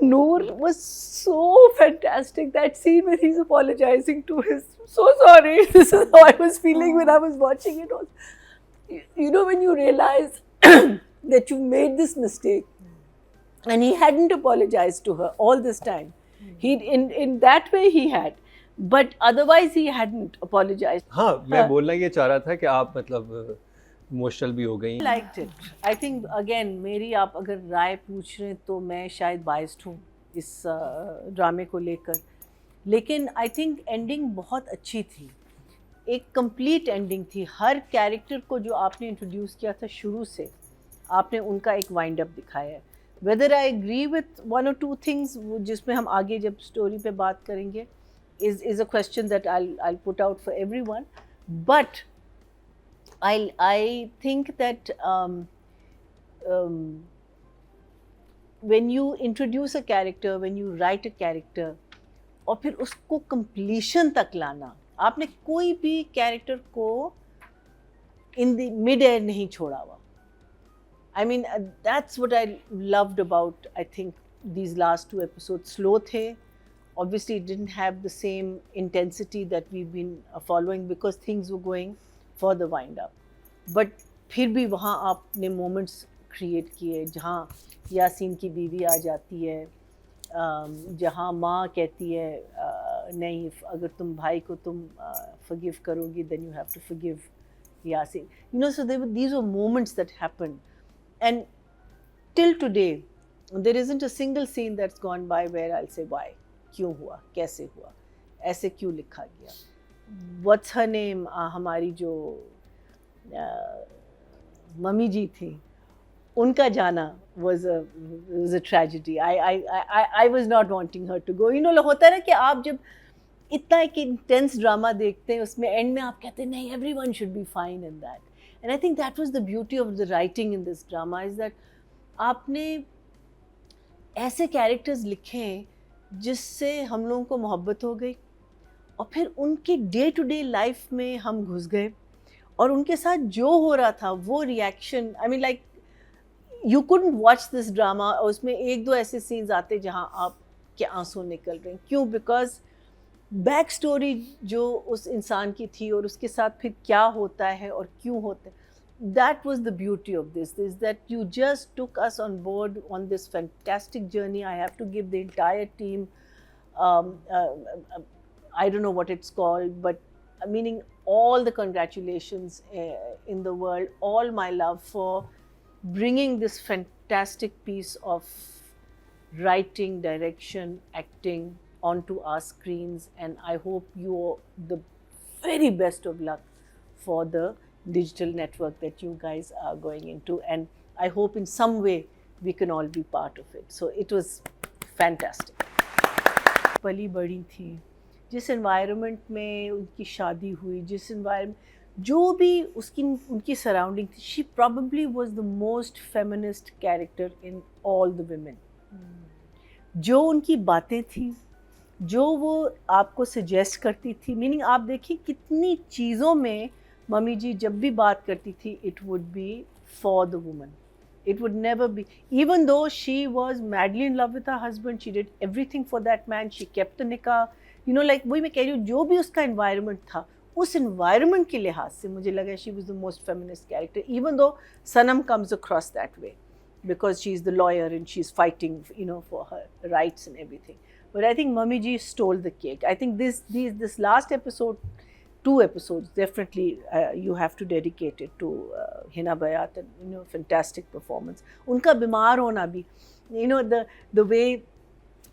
Noor was so fantastic. That scene where he's apologizing to his, so sorry, this is how I was feeling when I was watching it. You know, when you realize that you made this mistake, and he hadn't apologized to her all this time. In that way he had, but otherwise he hadn't apologized. हाँ, मैं बोलना ये चाह रहा था कि आप मतलब इमोशनल भी हो गई. Liked it. I think again मेरी आप अगर राय पूछ रहे हैं तो मैं शायद biased हूँ इस ड्रामे को लेकर, लेकिन I think एंडिंग बहुत अच्छी थी, एक कंप्लीट एंडिंग थी. हर कैरेक्टर को जो आपने इंट्रोड्यूस किया था शुरू से, आपने उनका एक वाइंड अप दिखाया है. Whether I agree with one or two things जिसमें हम आगे जब स्टोरी पे बात करेंगे is a question that I'll put out for everyone, but I think that when you introduce a character, when you write a character, और फिर उसको completion तक लाना, आपने कोई भी character को in the mid air नहीं छोड़ा हुआ. I mean, that's what I loved about, I think, these last two episodes. Slow थे, obviously it didn't have the same intensity that we've been following because things were going for the wind up. But फिर भी वहाँ आपने moments create किए जहाँ यासीन की बीवी आ जाती है, जहाँ माँ कहती है नहीं, अगर तुम भाई को तुम forgive करोगी then you have to forgive Yasin. You know, so these were moments that happened. And till today, there isn't a single scene that's gone by where I'll say why, क्यों हुआ, कैसे हुआ, ऐसे क्यों लिखा गया. What's her name? हमारी जो मम्मी जी थी, उनका जाना was a tragedy. I was not wanting her to go. You know, होता है ना कि आप जब इतना एक intense drama देखते हैं, उसमें end में आप कहते हैं नहीं, everyone should be fine in that. And I think that was the beauty of the writing in this drama, is that आपने ऐसे characters लिखे जिससे हम लोगों को मोहब्बत हो गई, और फिर उनके day to day life में हम घुस गए, और उनके साथ जो हो रहा था वो reaction, I mean like you couldn't watch this drama, और उसमें एक दो ऐसे scenes आते जहाँ आपके आंसू निकल रहे हैं. क्यों? Because बैक स्टोरी जो उस इंसान की थी और उसके साथ फिर क्या होता है और क्यों होता है, that was the beauty of this, is that you just took us on board on this fantastic journey. I have to give the entire team, I don't know what it's called, but meaning all the congratulations in the world, all my love for bringing this fantastic piece of writing, direction, acting onto our screens. And I hope you the very best of luck for the digital network that you guys are going into, and I hope in some way we can all be part of it. So it was fantastic. पली बड़ी थी, जिस environment में उनकी शादी हुई, जिस environment, जो भी उसकी उनकी surrounding थी, she probably was the most feminist character in all the women. जो उनकी बातें थी, जो वो आपको सजेस्ट करती थी, मीनिंग आप देखिए कितनी चीज़ों में मम्मी जी जब भी बात करती थी, it would be for the woman. It would never be, even though she was madly in love with her husband, she did everything for that man, she kept the nikah, you know, like वही मैं कह रही हूँ, जो भी उसका environment था, उस environment के लिहाज से मुझे लगा she was the most feminist character, even though Sanam comes across that way because she's the lawyer and she's fighting, you know, for her rights and everything. But I think Mummy Ji stole the cake. I think this last episode, 2 episodes, definitely you have to dedicate it to Hina Bayat, and you know, fantastic performance. Unka bimar hona bhi, you know, the way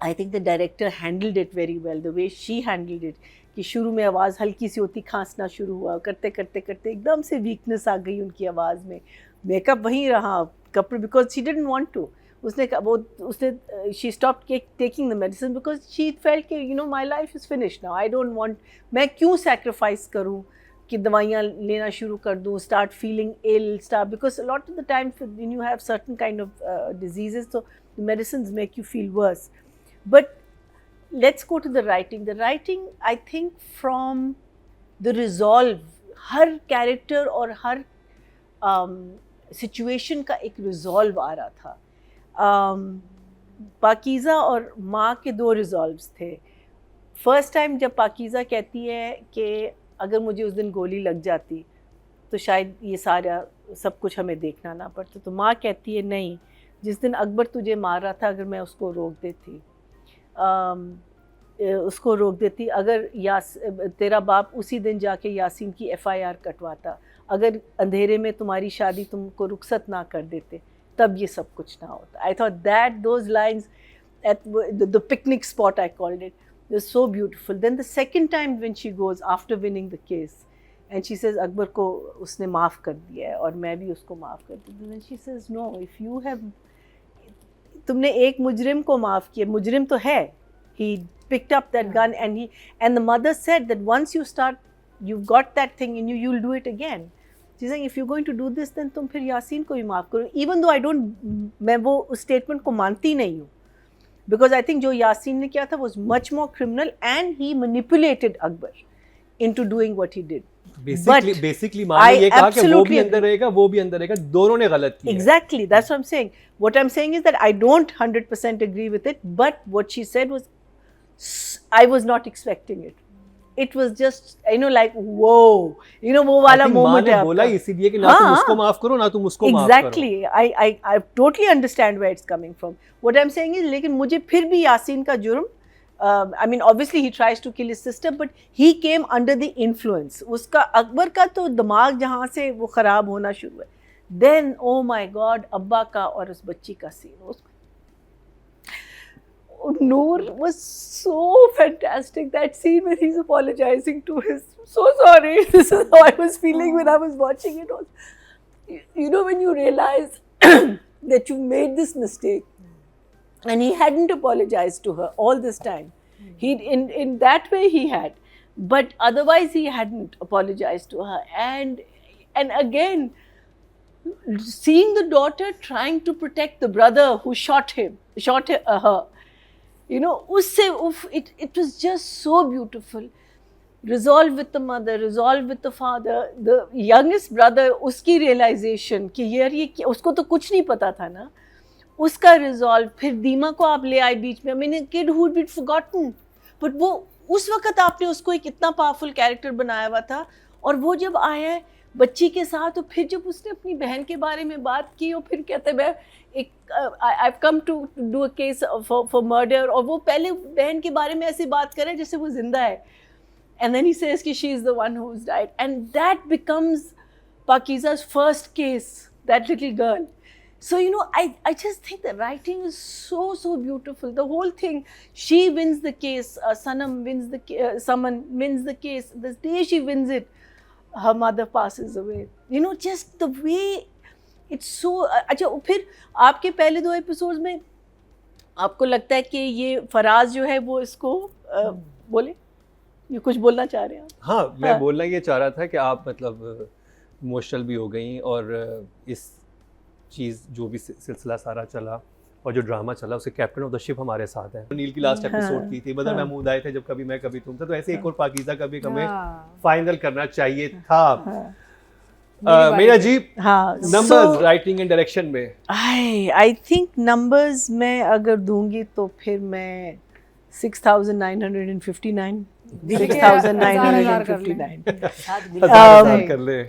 I think the director handled it very well. The way she handled it, कि शुरू में आवाज़ हल्की सी होती, खांसना शुरू हुआ, करते करते करते एकदम से वीकनेस आ गई उनकी आवाज़ में. मेकअप वहीं रहा, कपड़े, because she didn't want to. उसने she stopped taking the medicine because she felt कि you know my life is finished now. I don't want, मैं क्यों sacrifice करूँ कि दवाइयाँ लेना शुरू कर दूँ, start feeling ill, because a lot of the time when you have certain kind of diseases, so the medicines make you feel worse. But let's go to the writing. The writing, I think, from the resolve, her character और हर situation का एक resolve आ रहा था. पाकीज़ा और माँ के दो resolves थे। फर्स्ट टाइम जब पाकीज़ा कहती है कि अगर मुझे उस दिन गोली लग जाती तो शायद ये सारा सब कुछ हमें देखना ना पड़ता, तो माँ कहती है नहीं, जिस दिन अकबर तुझे मार रहा था अगर मैं उसको रोक देती, अगर तेरा बाप उसी दिन जाके यासीन की FIR कटवाता, अगर अंधेरे में तुम्हारी शादी तुमको रुखसत ना कर देते, तब ये सब कुछ ना होता. I thought that those lines at the picnic spot, I called it, was so beautiful. Then the second time when she goes after winning the case and she says Akbar को उसने माफ़ कर दिया है और मैं भी उसको माफ़ कर दी. Then she says no, if you have, तुमने एक मुजरिम को माफ़ किया, मुजरिम तो है, he picked up that gun and the mother said that once you start, you've got that thing in you, you'll do it again. She's saying if you're going to do this, then तुम फिर यासीन को भी माफ़ करो. Even though मैं वो उस statement को मानती नहीं हूँ, because I think जो यासीन ने किया था was much more criminal and he manipulated Akbar into doing what he did. Basically माँ ने ये कहा कि वो भी अंदर रहेगा, वो भी अंदर रहेगा, दोनों ने गलत किया. Exactly, that's what I'm saying. What I'm saying is that I don't 100% agree with it, but what she said was, I was not expecting it. It was just, like, whoa, वो वाला moment है. माँ ने बोला इसीलिए कि ना तुम उसको माफ करो ना तुम उसको माफ करो. Exactly, I totally understand where it's coming from. What I'm saying is, लेकिन मुझे फिर भी यासीन का जुर्म, I mean, obviously he tries to kill his sister, but he came under the influence. उसका अकबर का तो दिमाग जहाँ से वो ख़राब होना शुरू है. Then, oh my God, अब्बा का और उस बच्ची का scene. Noor was so fantastic. That scene where he's apologizing to his, so sorry. This is how I was feeling when I was watching it. When you realize that you made this mistake, and he hadn't apologized to her all this time. He in that way he had, but otherwise he hadn't apologized to her. And again, seeing the daughter trying to protect the brother who shot her. It was just so beautiful. Resolve with the mother, resolve with the father, the youngest brother, uski realization कि यार ये उसको तो कुछ नहीं पता था ना, उसका resolve. फिर दीमा को आप ले आए बीच में. I mean, a kid who had been forgotten, but वो उस वक्त आपने उसको एक इतना powerful character बनाया हुआ था, और वो जब आया है बच्ची के साथ, तो फिर जब उसने अपनी बहन के बारे में बात की और फिर कहते मैं एक I've come to do a case for murder, और वो पहले बहन के बारे में ऐसे बात करे जैसे वो जिंदा है, and then he says कि she is the one who's died, and that becomes Pakiza's first case, that little girl. So I just think the writing is so beautiful. The whole thing, she wins the case, Saman wins the case. The day she wins it, her mother passes away. Just the way it's so. अच्छा, फिर आपके पहले 2 episodes में आपको लगता है कि ये फराज जो है वो इसको बोले, ये कुछ बोलना चाह रहे हैं? हाँ, मैं बोलना ये चाह रहा था कि आप मतलब इमोशनल भी हो गई, और इस चीज़ जो भी सिलसिला सारा चला और जो ड्रामा चला, उसके कैप्टन ऑफ द शिप हमारे साथ हैं. नील की लास्ट एपिसोड की थी, बदर महमूद आए थे, जब कभी मैं कभी तुम था, तो ऐसे एक और पाकीज़ा का भी हमें फाइनल करना चाहिए था. Meera ji, numbers writing and direction में आई थिंक नंबर्स में अगर दूंगी तो फिर मैं 6,959 कर ले.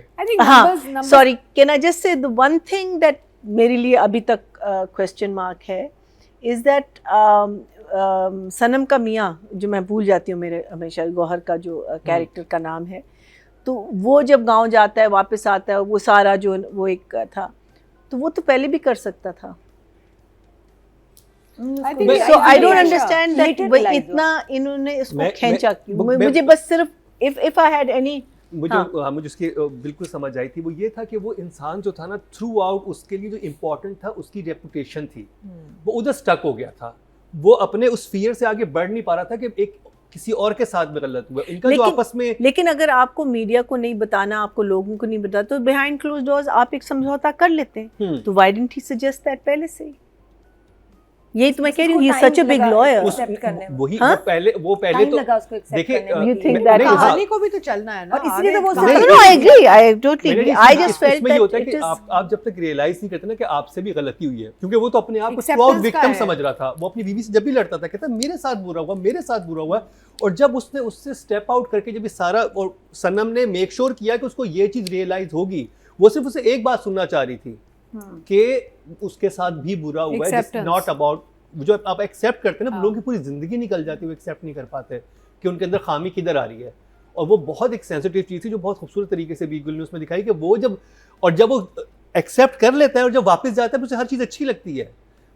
Sorry, can I just say the one thing that मेरे लिए अभी तक क्वेश्चन मार्क है, is that सनम का मियाँ, जो मैं भूल जाती हूँ, मेरे हमेशा गौहर का जो कैरेक्टर का नाम है, तो वो जब गांव जाता है वापस आता है, वो सारा जो वो एक था, तो वो तो पहले भी कर सकता था. So I don't understand that इतना इन्होंने इसको खींचा क्यों. मुझे बस सिर्फ if I had any, मुझे उसकी बिल्कुल समझ आई थी. वो ये था कि वो इंसान जो था ना, थ्रू आउट उसके लिए जो इम्पोर्टेंट था उसकी रेपुटेशन थी, वो उधर स्टक हो गया था. वो अपने उस फियर से आगे बढ़ नहीं पा रहा था कि एक किसी और के साथ में गलत हुआ इनका जो आपस में. लेकिन अगर आपको मीडिया को नहीं बताना, आपको लोगों को नहीं बताना, तो बिहाइंड क्लोज डोर्स आप एक समझौता कर लेते हैं. तो why didn't he suggest that पहले से? यही तो मैं कह रही हूँ, he is उसको such a time big लगा lawyer. accept करने में। वही हाँ? वो पहले टाइम तो लगा उसको एक्सेप्ट देखिए, करने में। You think नहीं, that- नहीं, हाँ, कहानी को भी तो चलना है ना, और इसीलिए तो वो आगे सब- No, कहानी- no, I agree. I totally मैंने agree. ये I इसमें- just felt इसमें ये that होता है it कि is. आप जब तक रियलाइज नहीं करते ना कि आपसे भी गलती हुई है, क्योंकि वो तो अपने आप को Acceptance थ्रू का विक्टिम है। समझ रहा था। वो अपनी बीवी से जब भी लड़ता था कहता मेरे साथ बुरा हुआ, मेरे साथ बुरा हुआ। और जब उसने उससे स्टेप आउट करके जब ये सारा, और सनम ने मेक श्योर किया कि उसको ये चीज रियलाइज होगी, वो सिर्फ उसे एक बात सुनना चाह रही थी कि उसके साथ भी बुरा हुआ है, Acceptance. नॉट अबाउट, जो आप एक्सेप्ट करते हैं ना, हाँ। लोगों की पूरी जिंदगी निकल जाती है, वो एक्सेप्ट नहीं कर पाते कि उनके अंदर खामी किधर आ रही है। और वो बहुत एक सेंसिटिव चीज़ थी जो बहुत खूबसूरत तरीके से बीगल ने उसमें दिखाई कि वो जब वो एक्सेप्ट कर लेता है और जब वापस जाता है उसे हर चीज़ अच्छी लगती है।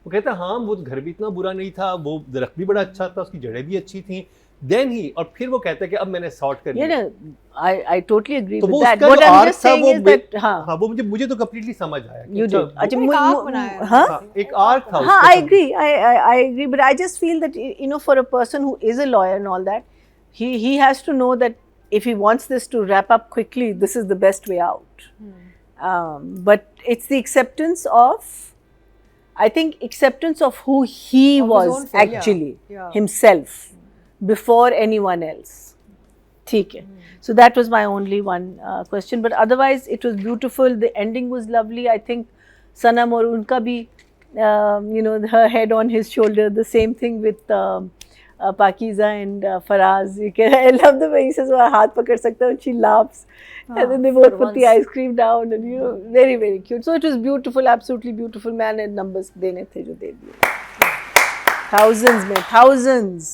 वो कहता है हाँ वो घर भी इतना बुरा नहीं था, वो दरख्त भी बड़ा अच्छा था, उसकी जड़ें भी अच्छी थी, देन ही, और फिर वो कहता है कि अब मैंने सॉर्ट कर Yeah, लिया। no, I totally agree तो with वो that. उसका What जो I'm आर्क just था saying वो is that हाँ, हाँ वो मुझे तो कम्प्लीटली समझ आया कि you अच्छा, did. अच्छा, एक आर्क बनाया है। हाँ, हाँ, एक आर्क था हाँ, उसका I तो- agree. I agree. But I just feel that you know, for a person who is a lawyer and all that, he has to know that if he wants this to wrap up quickly, this is the best way out. But it's the acceptance of, I think, acceptance of who he Of his was own failure. actually Yeah. himself before anyone else. ठीक है. So that was my only one question. But otherwise, it was beautiful. The ending was lovely. I think Sanam और उनका भी, you know, her head on his shoulder. The same thing with Pakiza and Faraz. I love the way he says, "वो हाथ पकड़ सकता है," and she laughs. And then they both put the ice cream down, and you know, very very cute. So it was beautiful, absolutely beautiful. Man, and numbers देने थे जो दे दिए. Thousands में thousands.